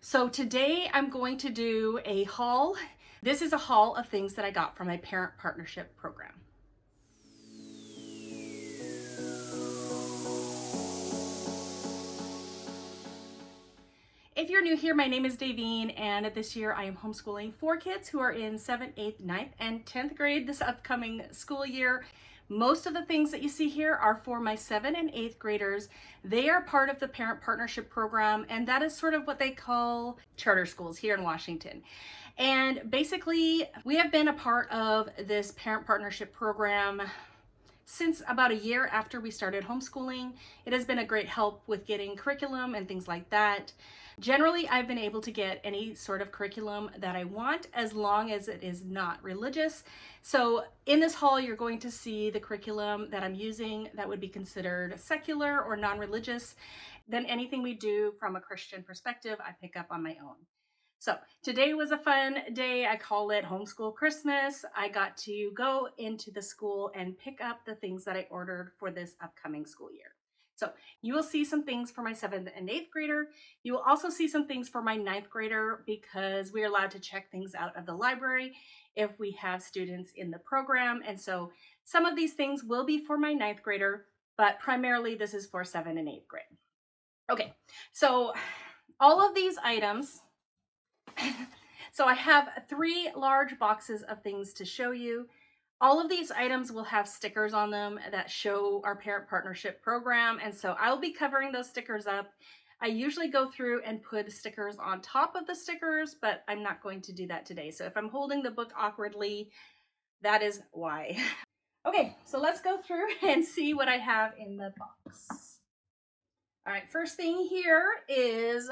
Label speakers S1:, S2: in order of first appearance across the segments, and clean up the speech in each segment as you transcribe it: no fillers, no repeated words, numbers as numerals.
S1: So today I'm going to do a haul. This is a haul of things that I got from my parent partnership program. If you're new here, my name is Davine, and this year I am homeschooling 4 kids who are in 7th, 8th, 9th, and 10th grade this upcoming school year. Most of the things that you see here are for my 7th and 8th graders. They are part of the parent partnership program, and that is sort of what they call charter schools here in Washington. And basically, we have been a part of this parent partnership program since about a year after we started homeschooling. It has been a great help with getting curriculum and things like that. Generally, I've been able to get any sort of curriculum that I want as long as it is not religious. So in this haul, you're going to see the curriculum that I'm using that would be considered secular or non-religious. Then anything we do from a Christian perspective, I pick up on my own. So today was a fun day. I call it Homeschool Christmas. I got to go into the school and pick up the things that I ordered for this upcoming school year. So you will see some things for my 7th and 8th grader. You will also see some things for my 9th grader because we are allowed to check things out of the library if we have students in the program. And so some of these things will be for my 9th grader, but primarily this is for 7th and 8th grade. Okay, so all of these items, so I have 3 large boxes of things to show you. All of these items will have stickers on them that show our parent partnership program, and so I'll be covering those stickers up. I usually go through and put stickers on top of the stickers, but I'm not going to do that today. So if I'm holding the book awkwardly, that is why. Okay, so let's go through and see what I have in the box. All right, first thing here is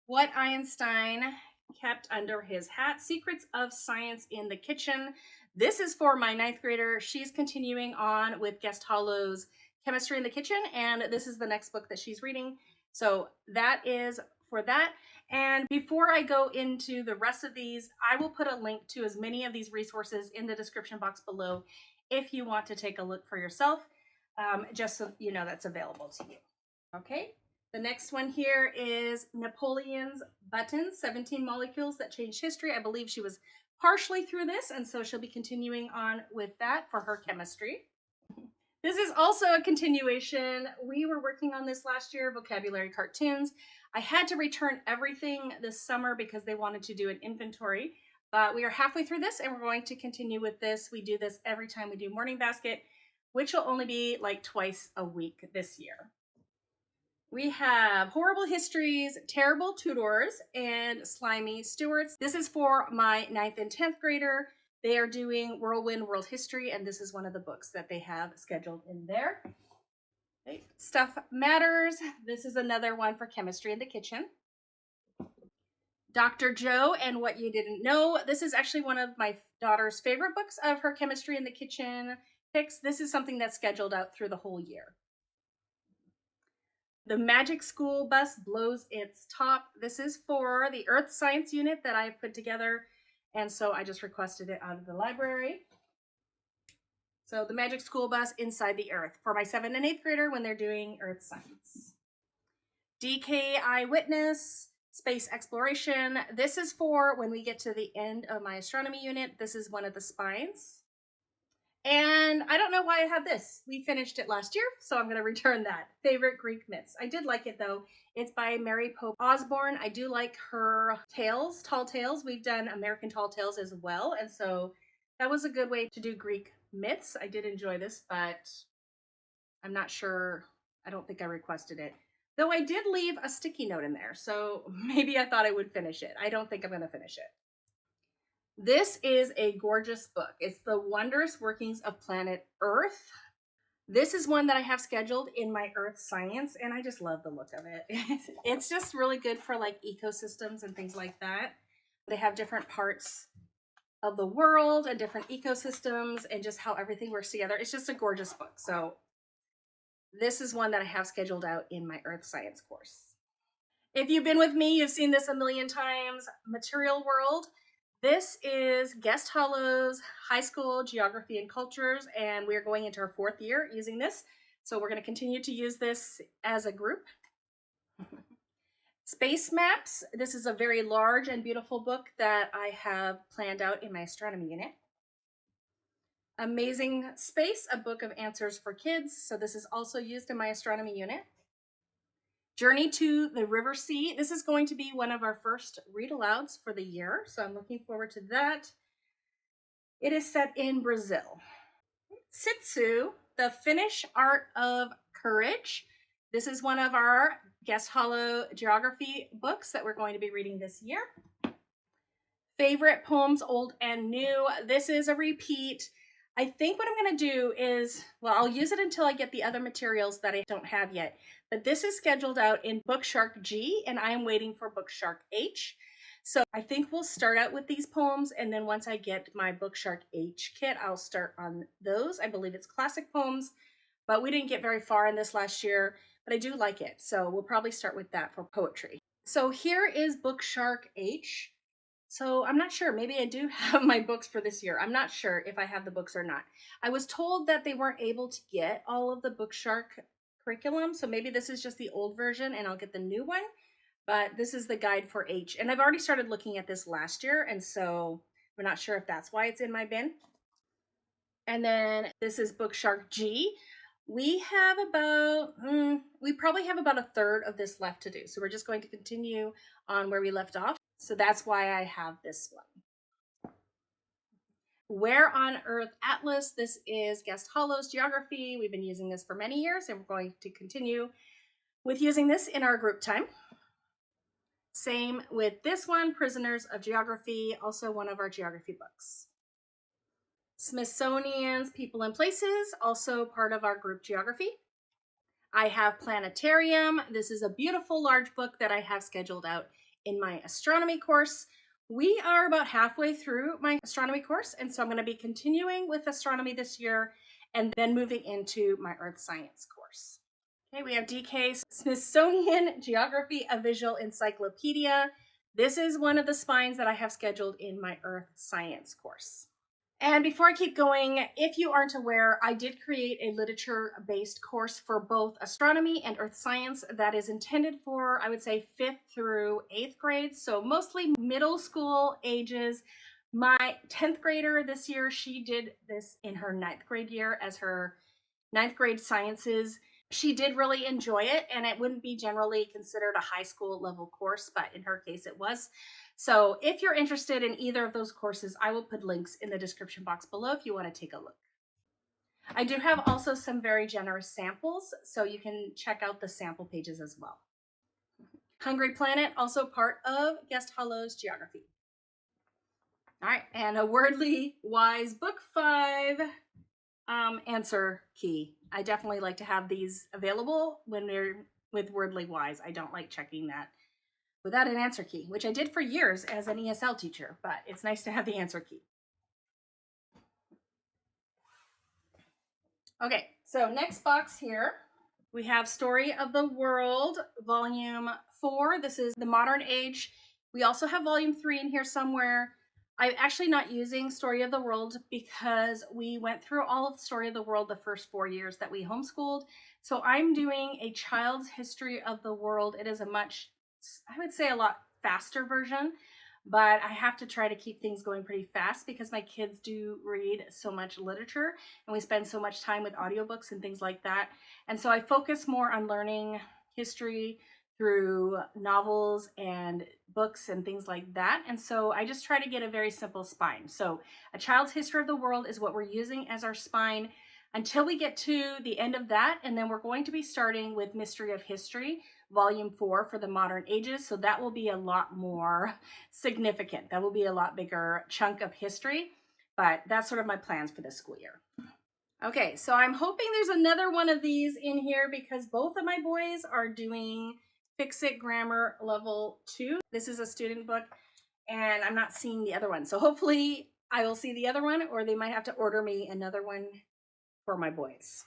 S1: what Einstein kept under his hat, Secrets of Science in the Kitchen. This is for my 9th grader. She's continuing on with Guest Hollow's Chemistry in the Kitchen, and this is the next book that she's reading. So that is for that. And before I go into the rest of these, I will put a link to as many of these resources in the description box below if you want to take a look for yourself, just so you know that's available to you. Okay. The next one here is Napoleon's Buttons, 17 Molecules That Changed History. I believe she was partially through this, and so she'll be continuing on with that for her chemistry. This is also a continuation. We were working on this last year, vocabulary cartoons. I had to return everything this summer because they wanted to do an inventory, but we are halfway through this, and we're going to continue with this. We do this every time we do Morning Basket, which will only be like twice a week this year. We have Horrible Histories, Terrible Tutors, and Slimy Stewards. This is for my 9th and 10th grader. They are doing Whirlwind World History, and this is one of the books that they have scheduled in there. Okay. Stuff Matters. This is another one for Chemistry in the Kitchen. Dr. Joe and What You Didn't Know. This is actually one of my daughter's favorite books of her Chemistry in the Kitchen picks. This is something that's scheduled out through the whole year. The Magic School Bus Blows Its Top. This is for the Earth Science unit that I put together, and so I just requested it out of the library. So the Magic School Bus Inside the Earth for my 7th and 8th grader when they're doing Earth Science. DK Eyewitness, Space Exploration. This is for when we get to the end of my astronomy unit. This is one of the spines. And I don't know why I have this. We finished it last year, so I'm going to return that. Favorite Greek Myths. I did like it, though. It's by Mary Pope Osborne. I do like her tales, tall tales. We've done American tall tales as well, and so that was a good way to do Greek myths. I did enjoy this, but I'm not sure. I don't think I requested it. Though I did leave a sticky note in there, so maybe I thought I would finish it. I don't think I'm going to finish it. This is a gorgeous book. It's The Wondrous Workings of Planet Earth. This is one that I have scheduled in my Earth Science, and I just love the look of it. It's just really good for like ecosystems and things like that. They have different parts of the world and different ecosystems and just how everything works together. It's just a gorgeous book. So this is one that I have scheduled out in my Earth Science course. If you've been with me, you've seen this a million times. Material World. This is Guest Hollow's High School Geography and Cultures, and we're going into our 4th year using this. So we're going to continue to use this as a group. Space Maps. This is a very large and beautiful book that I have planned out in my astronomy unit. Amazing Space, a book of answers for kids. So this is also used in my astronomy unit. Journey to the River Sea. This is going to be one of our first read alouds for the year. So I'm looking forward to that. It is set in Brazil. Sitsu, The Finnish Art of Courage. This is one of our Guest Hollow geography books that we're going to be reading this year. Favorite poems, old and new. This is a repeat. I think what I'm going to do is, well, I'll use it until I get the other materials that I don't have yet. But this is scheduled out in Book Shark G, and I am waiting for Book Shark H. So I think we'll start out with these poems, and then once I get my Book Shark H kit, I'll start on those. I believe it's classic poems, but we didn't get very far in this last year, but I do like it. So we'll probably start with that for poetry. So here is Book Shark H. So I'm not sure, maybe I do have my books for this year. I'm not sure if I have the books or not. I was told that they weren't able to get all of the Book Shark curriculum, so maybe this is just the old version and I'll get the new one, but this is the guide for H. And I've already started looking at this last year, and so we're not sure if that's why it's in my bin. And then this is Book Shark G. We have about, we probably have about a third of this left to do. So we're just going to continue on where we left off. So that's why I have this one. Where on Earth Atlas. This is Guest Hollow's geography. We've been using this for many years, and we're going to continue with using this in our group time. Same with this one, Prisoners of Geography, also one of our geography books. Smithsonian's People and Places, also part of our group geography. I have Planetarium. This is a beautiful large book that I have scheduled out in my astronomy course. We are about halfway through my astronomy course, and so I'm going to be continuing with astronomy this year and then moving into my earth science course. Okay, we have DK's Smithsonian Geography, a Visual Encyclopedia. This is one of the spines that I have scheduled in my earth science course. And before I keep going, if you aren't aware, I did create a literature-based course for both astronomy and earth science that is intended for, I would say, 5th through 8th grade, so mostly middle school ages. My 10th grader this year, she did this in her 9th grade year as her 9th grade sciences. She did really enjoy it, and it wouldn't be generally considered a high school level course, but in her case it was. So if you're interested in either of those courses, I will put links in the description box below if you want to take a look. I do have also some very generous samples, so you can check out the sample pages as well. Hungry Planet, also part of Guest Hollow's geography. All right, and a Wordly Wise Book 5 answer key. I definitely like to have these available when we're with Wordly Wise. I don't like checking that without an answer key, which I did for years as an ESL teacher, but it's nice to have the answer key. Okay, so next box here, we have Story of the World, Volume 4. This is the modern age. We also have Volume 3 in here somewhere. I'm actually not using Story of the World because we went through all of Story of the World the first 4 years that we homeschooled. So I'm doing a Child's History of the World. It is a much, I would say, a lot faster version, but I have to try to keep things going pretty fast because my kids do read so much literature and we spend so much time with audiobooks and things like that. And so I focus more on learning history through novels and books and things like that. And so I just try to get a very simple spine. So A Child's History of the World is what we're using as our spine until we get to the end of that. And then we're going to be starting with Mystery of History, Volume 4 for the modern ages. So that will be a lot more significant. That will be a lot bigger chunk of history, but that's sort of my plans for this school year. Okay, so I'm hoping there's another one of these in here because both of my boys are doing Fix-It Grammar Level 2. This is a student book, and I'm not seeing the other one. So hopefully I will see the other one, or they might have to order me another one for my boys.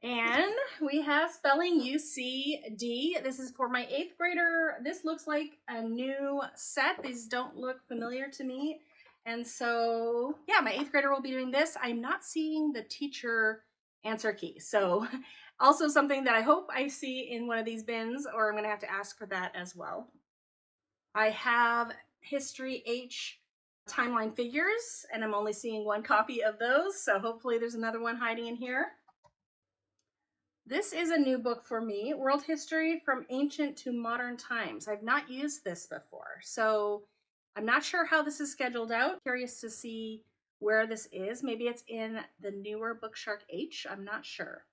S1: And we have Spelling UCD. This is for my 8th grader. This looks like a new set. These don't look familiar to me. And so, yeah, my 8th grader will be doing this. I'm not seeing the teacher answer key. So also something that I hope I see in one of these bins, or I'm going to have to ask for that as well. I have History H timeline figures, and I'm only seeing one copy of those, so hopefully there's another one hiding in here. This is a new book for me, World History from Ancient to Modern Times. I've not used this before, so I'm not sure how this is scheduled out. Curious to see where this is. Maybe it's in the newer Bookshark H. I'm not sure.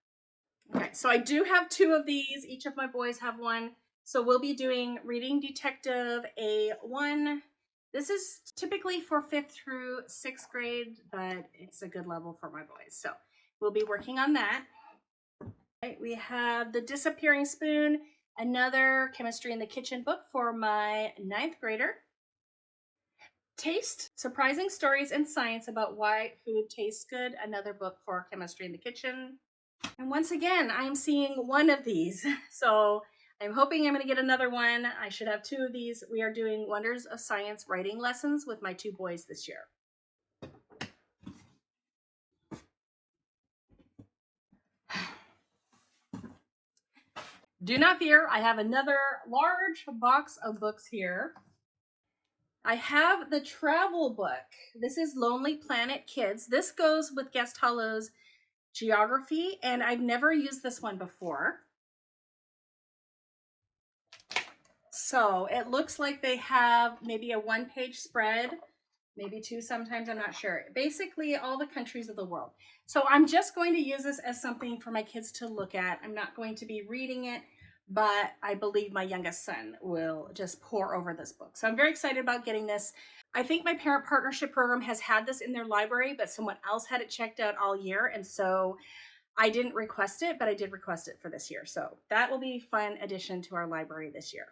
S1: Okay, so I do have 2 of these. Each of my boys have one. So we'll be doing Reading Detective A1. This is typically for 5th through 6th grade, but it's a good level for my boys. So we'll be working on that. Right, we have The Disappearing Spoon, another Chemistry in the Kitchen book for my 9th grader. Taste, Surprising Stories in Science About Why Food Tastes Good, another book for Chemistry in the Kitchen. And once again, I'm seeing one of these. So I'm hoping I'm going to get another one. I should have 2 of these. We are doing Wonders of Science writing lessons with my 2 boys this year. Do not fear, I have another large box of books here. I have the travel book. This is Lonely Planet Kids. This goes with Guest Hollow's geography, and I've never used this one before. So it looks like they have maybe a 1-page spread, maybe 2 sometimes, I'm not sure. Basically all the countries of the world. So I'm just going to use this as something for my kids to look at. I'm not going to be reading it, but I believe my youngest son will just pour over this book. So I'm very excited about getting this. I think my parent partnership program has had this in their library, but someone else had it checked out all year. And so I didn't request it, but I did request it for this year. So that will be a fun addition to our library this year.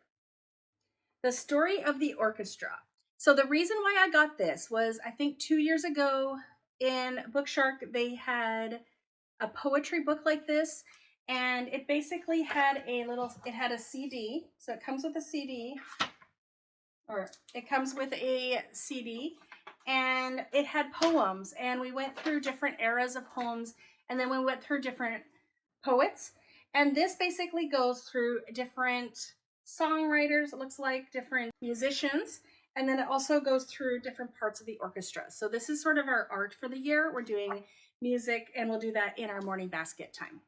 S1: The Story of the Orchestra. So the reason why I got this was, I think 2 years ago in Bookshark, they had a poetry book like this, and it basically had it had a CD. So it comes with a CD, and it had poems, and we went through different eras of poems, and then we went through different poets. And this basically goes through different songwriters, it looks like, different musicians, and then it also goes through different parts of the orchestra. So this is sort of our art for the year. We're doing music, and we'll do that in our morning basket time.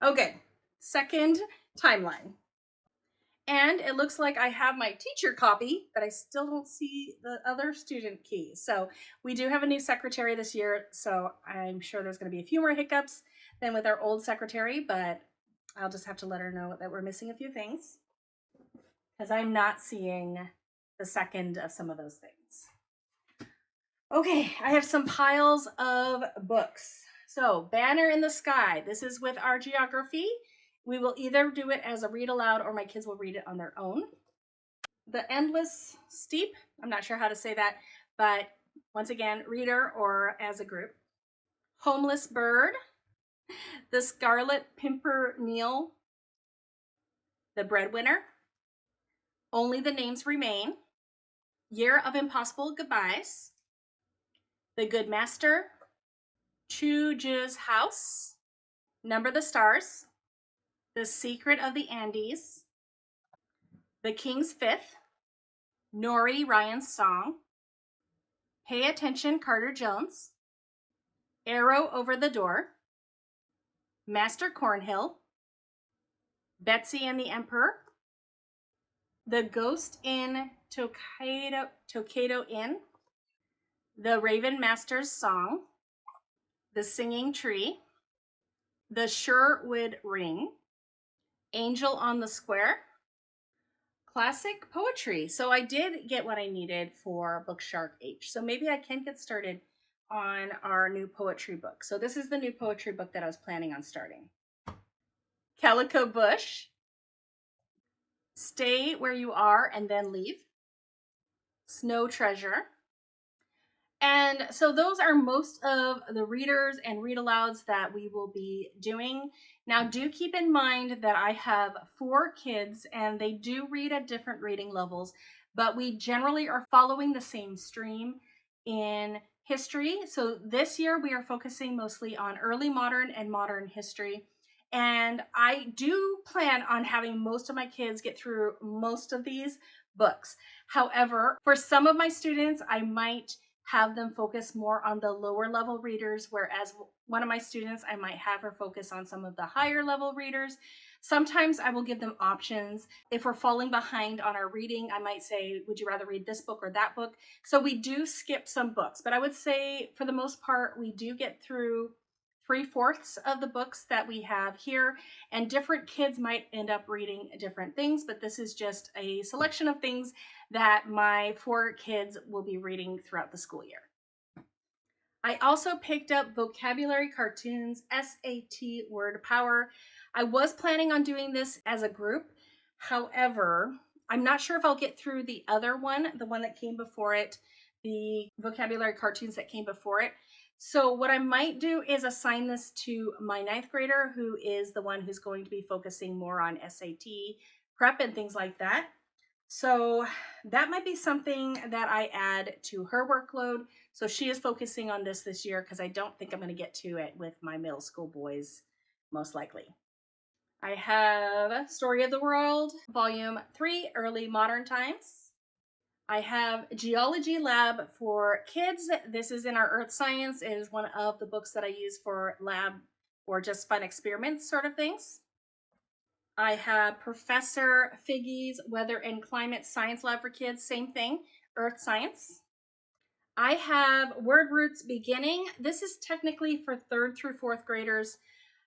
S1: Okay, second timeline. And it looks like I have my teacher copy, but I still don't see the other student key. So we do have a new secretary this year, so I'm sure there's going to be a few more hiccups than with our old secretary, but I'll just have to let her know that we're missing a few things, because I'm not seeing the second of some of those things. Okay, I have some piles of books. So Banner in the Sky, this is with our geography. We will either do it as a read aloud or my kids will read it on their own. The Endless Steep, I'm not sure how to say that, but once again, reader or as a group. Homeless Bird, The Scarlet Pimpernel, The Breadwinner, Only the Names Remain, Year of Impossible Goodbyes, The Good Master, Chuju's House, Number the Stars, The Secret of the Andes, The King's Fifth, Nori Ryan's Song, Pay Attention Carter Jones, Arrow Over the Door, Master Cornhill, Betsy and the Emperor, The Ghost in Tokaido Inn, The Raven Master's Song, The Singing Tree, The Sherwood Ring, Angel on the Square, classic poetry. So I did get what I needed for Bookshark H. So maybe I can get started on our new poetry book. So this is the new poetry book that I was planning on starting. Calico Bush, Stay Where You Are and Then Leave, Snow Treasure. And so those are most of the readers and read alouds that we will be doing. Now do keep in mind that I have 4 kids and they do read at different reading levels, but we generally are following the same stream in history. So this year we are focusing mostly on early modern and modern history. And I do plan on having most of my kids get through most of these books. However, for some of my students, I might have them focus more on the lower level readers, whereas one of my students, I might have her focus on some of the higher level readers. Sometimes I will give them options. If we're falling behind on our reading, I might say, would you rather read this book or that book? So we do skip some books, but I would say for the most part, we do get through 3/4 of the books that we have here, and different kids might end up reading different things, but this is just a selection of things that my 4 kids will be reading throughout the school year. I also picked up vocabulary cartoons, SAT word power. I was planning on doing this as a group. However, I'm not sure if I'll get through the other one, the one that came before it, the vocabulary cartoons that came before it. So what I might do is assign this to my 9th grader, who is the one who's going to be focusing more on SAT prep and things like that. So that might be something that I add to her workload. So she is focusing on this year because I don't think I'm going to get to it with my middle school boys, most likely. I have Story of the World, Volume 3, Early Modern Times. I have Geology Lab for Kids. This is in our Earth Science. It is one of the books that I use for lab or just fun experiments sort of things. I have Professor Figgy's Weather and Climate Science Lab for Kids. Same thing, Earth Science. I have Word Roots Beginning. This is technically for 3rd through 4th graders.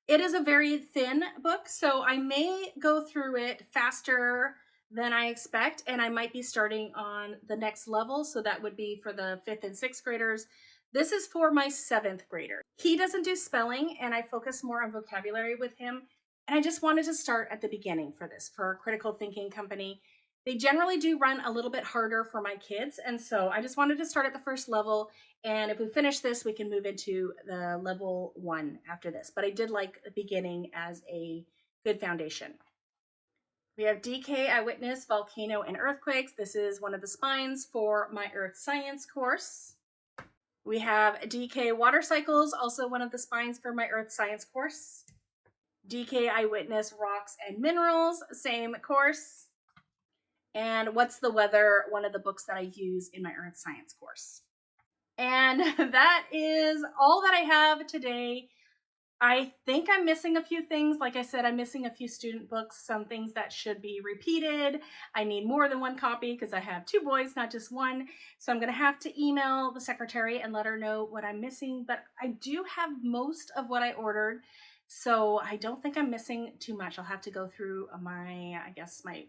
S1: It is a very thin book, so I may go through it faster than I expect, and I might be starting on the next level, so that would be for the 5th and 6th graders. This is for my 7th grader. He doesn't do spelling, and I focus more on vocabulary with him, and I just wanted to start at the beginning for this, for Critical Thinking Company. They generally do run a little bit harder for my kids, and so I just wanted to start at the first level, and if we finish this, we can move into the level 1 after this. But I did like the beginning as a good foundation. We have DK Eyewitness, Volcano, and Earthquakes. This is one of the spines for my Earth Science course. We have DK Water Cycles, also one of the spines for my Earth Science course. DK Eyewitness, Rocks and Minerals, same course. And What's the Weather, one of the books that I use in my Earth Science course. And that is all that I have today. I think I'm missing a few things. Like I said, I'm missing a few student books, some things that should be repeated. I need more than one copy because I have 2 boys, not just one. So I'm going to have to email the secretary and let her know what I'm missing. But I do have most of what I ordered. So I don't think I'm missing too much. I'll have to go through my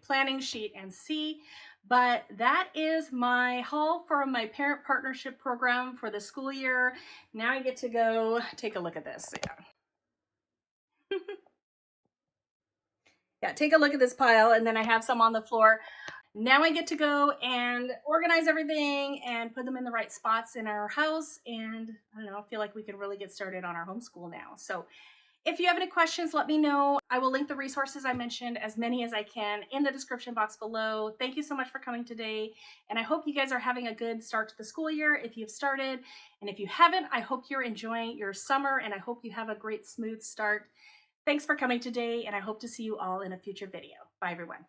S1: planning sheet and see. But that is my haul for my parent partnership program for the school year. Now I get to go take a look at this. Yeah, take a look at this pile, and then I have some on the floor. Now I get to go and organize everything and put them in the right spots in our house, and I don't know, I feel like we can really get started on our homeschool now. So if you have any questions, let me know. I will link the resources I mentioned, as many as I can, in the description box below. Thank you so much for coming today, and I hope you guys are having a good start to the school year if you've started, and if you haven't, I hope you're enjoying your summer, and I hope you have a great, smooth start. Thanks for coming today, and I hope to see you all in a future video. Bye, everyone.